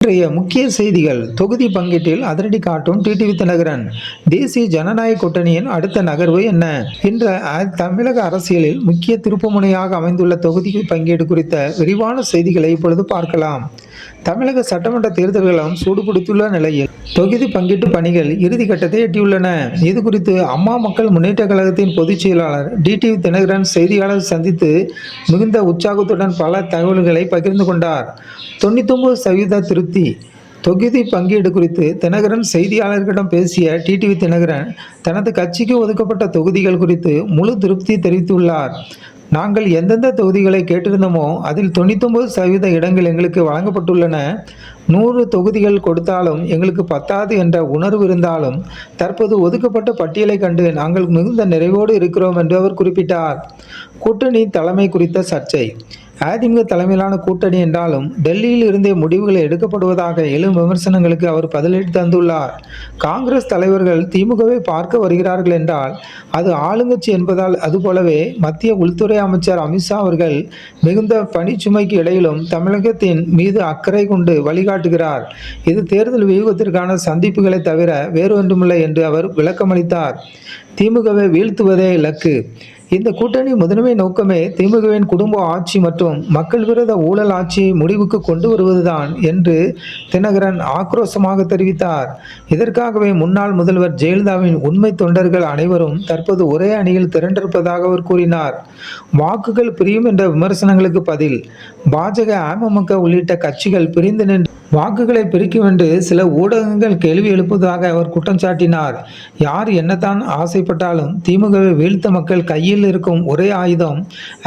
இன்றைய முக்கிய செய்திகள். தொகுதி பங்கீட்டில் அதிரடி காட்டும் டிடிவி தினகரன். தேசிய ஜனநாயக கூட்டணியின் அடுத்த நகர்வு என்ன? இன்று தமிழக அரசியலில் முக்கிய திருப்புமுனையாக அமைந்துள்ள தொகுதி பங்கீடு குறித்த விரிவான செய்திகளை இப்பொழுது பார்க்கலாம். தமிழக சட்டமன்ற தேர்தல்களும் சூடுபிடித்துள்ள நிலையில் தொகுதி பங்கீட்டு பணிகள் இறுதி கட்டத்தை எட்டியுள்ளன. இது குறித்து அம்மா மக்கள் முன்னேற்ற கழகத்தின் பொதுச் செயலாளர் டிடிவி தினகரன் செய்தியாளர் சந்தித்து மிகுந்த உற்சாகத்துடன் பல தகவல்களை பகிர்ந்து கொண்டார். 99% திருப்தி. தொகுதி பங்கீடு குறித்து தினகரன் செய்தியாளர்களிடம் பேசிய டிடிவி தினகரன் தனது கட்சிக்கு ஒதுக்கப்பட்ட தொகுதிகள் குறித்து முழு திருப்தி தெரிவித்துள்ளார். நாங்கள் எந்தெந்த தொகுதிகளை கேட்டிருந்தோமோ அதில் 99% இடங்கள் எங்களுக்கு வழங்கப்பட்டுள்ளன. 100 தொகுதிகள் கொடுத்தாலும் எங்களுக்கு பத்தாது என்ற உணர்வு இருந்தாலும் தற்போது ஒதுக்கப்பட்ட பட்டியலை கண்டு நாங்கள் மிகுந்த நிறைவோடு இருக்கிறோம் என்று அவர் குறிப்பிட்டார். கூட்டணி தலைமை குறித்த சர்ச்சை. அதிமுக தலைமையிலான கூட்டணி என்றாலும் டெல்லியில் இருந்தே முடிவுகள் எடுக்கப்படுவதாக எழும் விமர்சனங்களுக்கு அவர் பதிலடி தந்துள்ளார். காங்கிரஸ் தலைவர்கள் திமுகவை பார்க்க வருகிறார்கள் என்றால் அது ஆளுங்கட்சி என்பதால், அதுபோலவே மத்திய உள்துறை அமைச்சர் அமித்ஷா அவர்கள் மிகுந்த பணிச்சுமைக்கு இடையிலும் தமிழகத்தின் மீது அக்கறை கொண்டு வழிகாட்டுகிறார். இது தேர்தல் வியூகத்திற்கான சந்திப்புகளை தவிர வேறு ஒன்றுமில்லை என்று அவர் விளக்கமளித்தார். திமுகவை வீழ்த்துவதே இலக்கு. இந்த கூட்டணி முதன்மை நோக்கமே திமுகவின் குடும்ப ஆட்சி மற்றும் மக்கள் விரோத ஊழல் ஆட்சியை முடிவுக்கு கொண்டு வருவதுதான் என்று தினகரன் ஆக்ரோஷமாக தெரிவித்தார். இதற்காகவே முன்னாள் முதல்வர் ஜெயலலிதாவின் உண்மை தொண்டர்கள் அனைவரும் தற்போது ஒரே அணியில் திரண்டிருப்பதாக அவர் கூறினார். வாக்குகள் பிரியும் என்ற விமர்சனங்களுக்கு பதில். பாஜக, அமமுக உள்ளிட்ட கட்சிகள் பிரிந்து நின்று வாக்குகளை பிரிக்கும் என்று சில ஊடகங்கள் கேள்வி எழுப்புவதாக அவர் குற்றம் சாட்டினார். யார் என்னதான் ஆசைப்பட்டாலும் திமுகவை வீழ்த்த மக்கள் கையில் இருக்கும் ஒரே ஆயுதம்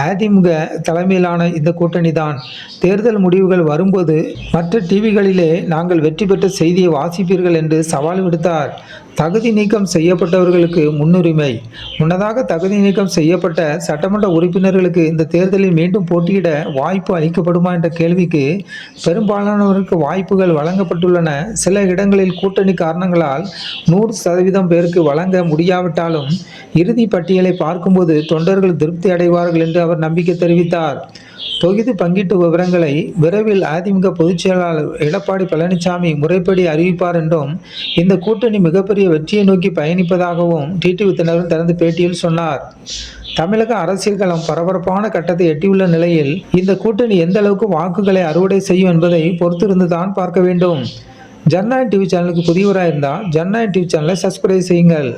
அதிமுக தலைமையிலான இந்த கூட்டணி தான். தேர்தல் முடிவுகள் வரும்போது மற்ற டிவிகளிலே நாங்கள் வெற்றி பெற்ற செய்தியை வாசிப்பீர்கள் என்று சவால் விடுத்தார். தகுதி நீக்கம் செய்யப்பட்டவர்களுக்கு முன்னுரிமை. முன்னதாக தகுதி நீக்கம் செய்யப்பட்ட சட்டமன்ற உறுப்பினர்களுக்கு இந்த தேர்தலில் மீண்டும் போட்டியிட வாய்ப்பு அளிக்கப்படுமா என்ற கேள்விக்கு பெரும்பாலானவருக்கு வாய்ப்புகள் வழங்கப்பட்டுள்ளன. சில இடங்களில் கூட்டணி காரணங்களால் 100% பேருக்கு வழங்க முடியாவிட்டாலும் இறுதி பட்டியலை பார்க்கும்போது தொண்டர்கள் திருப்தி அடைவார்கள் என்று அவர் நம்பிக்கை தெரிவித்தார். தொகுதி பங்கீட்டு விவரங்களை விரைவில் அதிமுக பொதுச் செயலாளர் எடப்பாடி பழனிசாமி முறைப்படி அறிவிப்பார் என்றும், இந்த கூட்டணி மிகப்பெரிய வெற்றியை நோக்கி பயணிப்பதாகவும் டிடிவி தினகரன் தனது பேட்டியில் சொன்னார். தமிழக அரசியல் களம் பரபரப்பான கட்டத்தை எட்டியுள்ள நிலையில் இந்த கூட்டணி எந்த அளவுக்கு வாக்குகளை அறுவடை செய்யும் என்பதை பொறுத்திருந்து தான் பார்க்க வேண்டும். ஜனநாயகம் டிவி சேனலுக்கு புதியவராக இருந்தால் ஜனநாயகம் டிவி சேனலை சப்ஸ்கிரைப் செய்யுங்கள்.